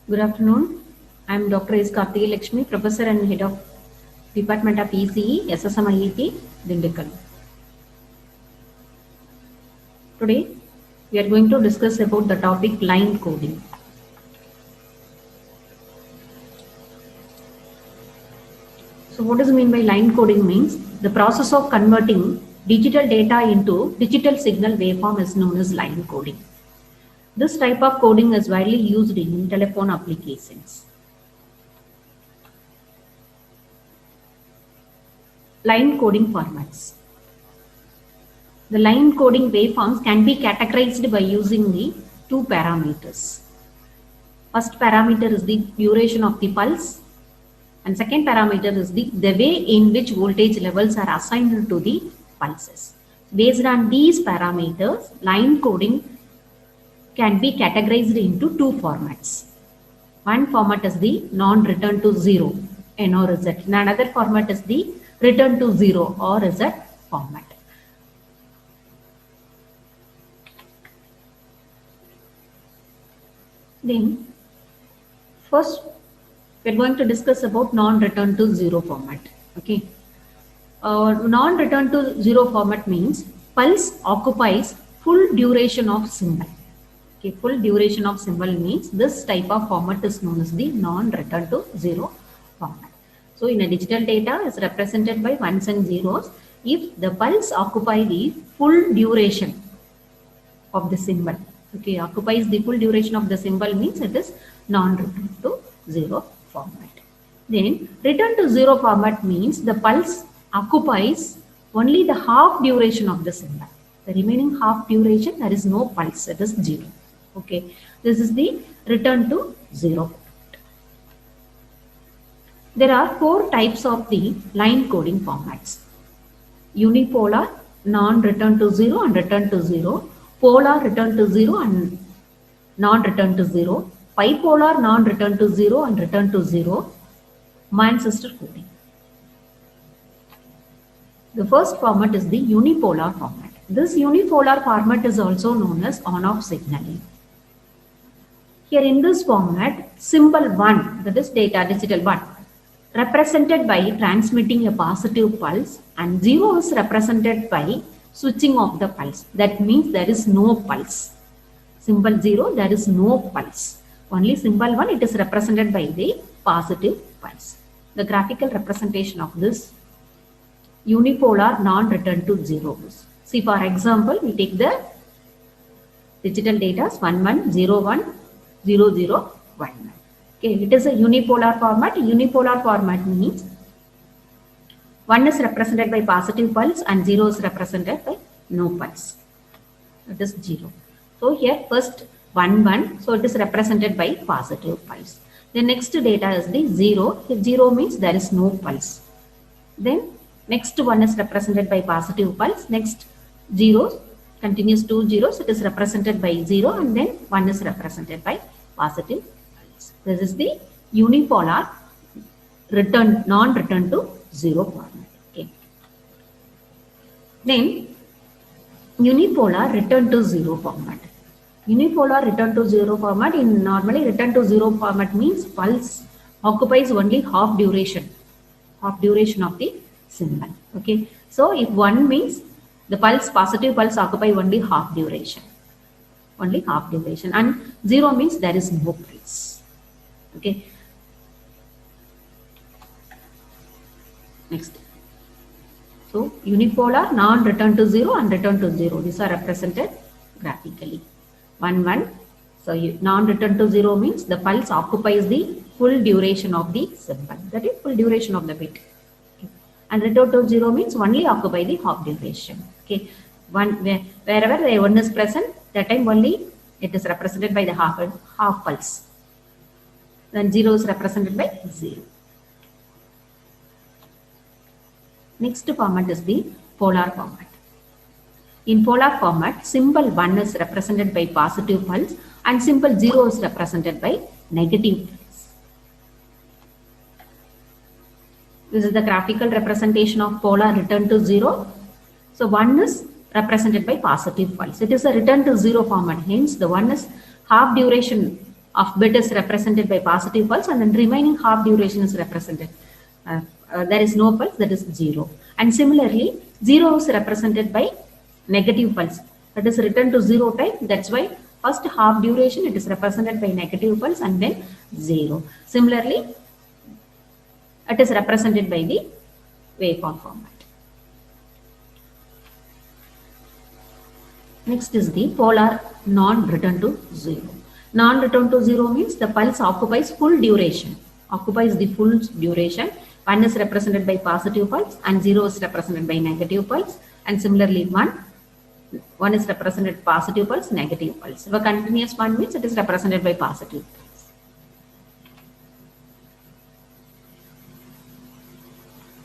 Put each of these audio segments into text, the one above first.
Good afternoon. I am Dr. S. Karthikeya Lakshmi, Professor and Head of Department of ECE, SSMIET, Dindigul. Today, we are going to discuss about the topic line coding. So, what does it mean by line coding? Means the process of converting digital data into digital signal waveform is known as line coding. This type of coding is widely used in telephone applications. Line coding formats. The line coding waveforms can be categorized by using the two parameters. First parameter is the duration of the pulse, and second parameter is the way in which voltage levels are assigned to the pulses. Based on these parameters, line coding can be categorized into two formats. One format is the non-return to zero, N or Z, and another format is the return to zero or Z format. Then, first, we're going to discuss about non-return to zero format. Okay. Non-return to zero format means pulse occupies full duration of symbol. Okay, full duration of symbol means this type of format is known as the non-return to zero format. So, in a digital data is represented by ones and zeros if the pulse occupy the full duration of the symbol. Okay, occupies the full duration of the symbol means it is non-return to zero format. Then return to zero format means the pulse occupies only the half duration of the symbol. The remaining half duration there is no pulse, it is zero. Okay, this is the return to zero. There are four types of the line coding formats: unipolar, non-return to zero and return to zero, polar return to zero and non-return to zero, bipolar non-return to zero and return to zero, Manchester coding. The first format is the unipolar format. This unipolar format is also known as on-off signaling. Here in this format, symbol 1, that is data digital 1, represented by transmitting a positive pulse, and 0 is represented by switching off the pulse. That means there is no pulse. Symbol 0, there is no pulse. Only symbol 1, it is represented by the positive pulse. The graphical representation of this unipolar non-return to zero is. See, for example, we take the digital data 1101 0019. Okay, it is a unipolar format. Unipolar format means 1 is represented by positive pulse and 0 is represented by no pulse. It is 0. So here first 1 1, so it is represented by positive pulse. The next data is the 0. If 0 means there is no pulse. Then next one is represented by positive pulse. Next 0 continues 2 zeros. It is represented by 0 and then 1 is represented by positive pulse. This is the unipolar return non-return to zero format. Okay. Then unipolar return to zero format. Unipolar return to zero format, in normally return to zero format means pulse occupies only half duration of the symbol. Okay, so if 1 means the pulse, positive pulse occupy only half duration, and 0 means there is no pulse. Okay, next. So unipolar, non-return to zero and return to zero, these are represented graphically. 1 1. So non-return to zero means the pulse occupies the full duration of the symbol, that is full duration of the bit. Okay. And return to zero means only occupy the half duration. Okay, wherever the 1 is present, that time only it is represented by the half pulse. Then 0 is represented by 0. Next format is the polar format. In polar format, symbol 1 is represented by positive pulse and symbol 0 is represented by negative pulse. This is the graphical representation of polar return to 0. So 1 is represented by positive pulse. It is a return to 0 format. Hence, the 1 is half duration of bit is represented by positive pulse, and then remaining half duration is represented. There is no pulse, that is 0. And similarly, 0 is represented by negative pulse. That is written to 0 type. That's why first half duration it is represented by negative pulse and then 0. Similarly, it is represented by the waveform format. Next is the polar non-return to 0. Non-return to 0 means the pulse occupies full duration. Occupies the full duration. 1 is represented by positive pulse and 0 is represented by negative pulse. And similarly 1 is represented positive pulse, negative pulse. If a continuous one means it is represented by positive pulse.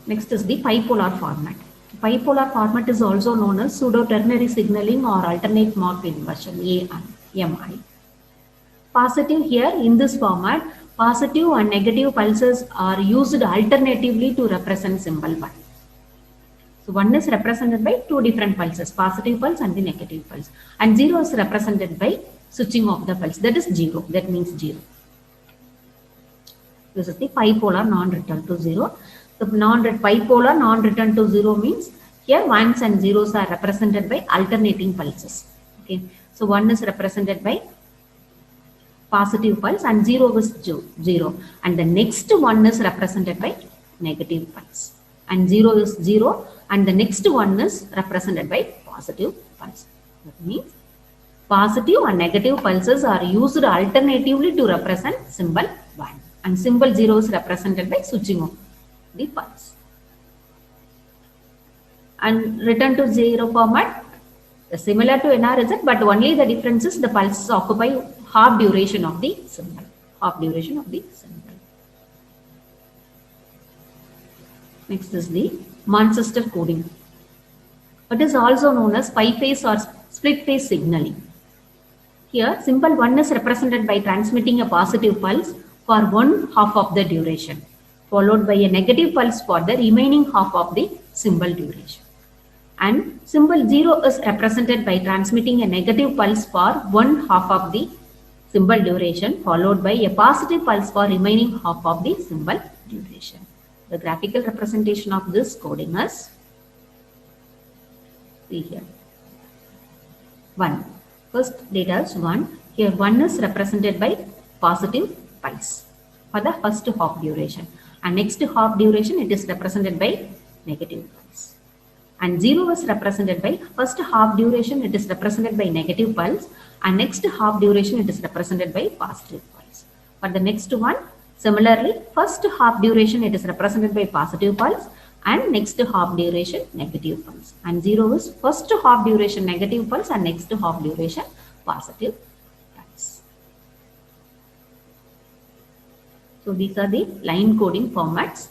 Next is the bipolar format. Bipolar format is also known as pseudo-ternary signaling or alternate mode inversion, AMI. Positive here in this format, positive and negative pulses are used alternatively to represent symbol 1. So 1 is represented by two different pulses, positive pulse and the negative pulse. And 0 is represented by switching off the pulse, that is 0, that means 0. This is the bipolar non-return to 0. The bipolar non-return to 0 means here 1s and 0s are represented by alternating pulses. Okay, so 1 is represented by positive pulse and 0 is 0, and the next one is represented by negative pulse, and 0 is 0 and the next one is represented by positive pulse. That means positive and negative pulses are used alternatively to represent symbol 1, and symbol 0 is represented by switching off the pulse. And return to 0 format is similar to NRZ, but only the difference is the pulses occupy half duration of the symbol. Half duration of the symbol. Next is the Manchester coding. It is also known as pi-phase or split-phase signaling. Here, symbol 1 is represented by transmitting a positive pulse for one half of the duration, followed by a negative pulse for the remaining half of the symbol duration. And symbol 0 is represented by transmitting a negative pulse for one half of the symbol duration, followed by a positive pulse for remaining half of the symbol duration. The graphical representation of this coding is, see here, 1. First data is 1. Here 1 is represented by positive pulse for the first half duration, and next half duration it is represented by negative pulse. And 0 is represented by first half duration it is represented by negative pulse, and next half duration it is represented by positive pulse. For the next one, similarly, first half duration it is represented by positive pulse, and next half duration negative pulse. And 0 is first half duration negative pulse and next half duration positive pulse. So these are the line coding formats.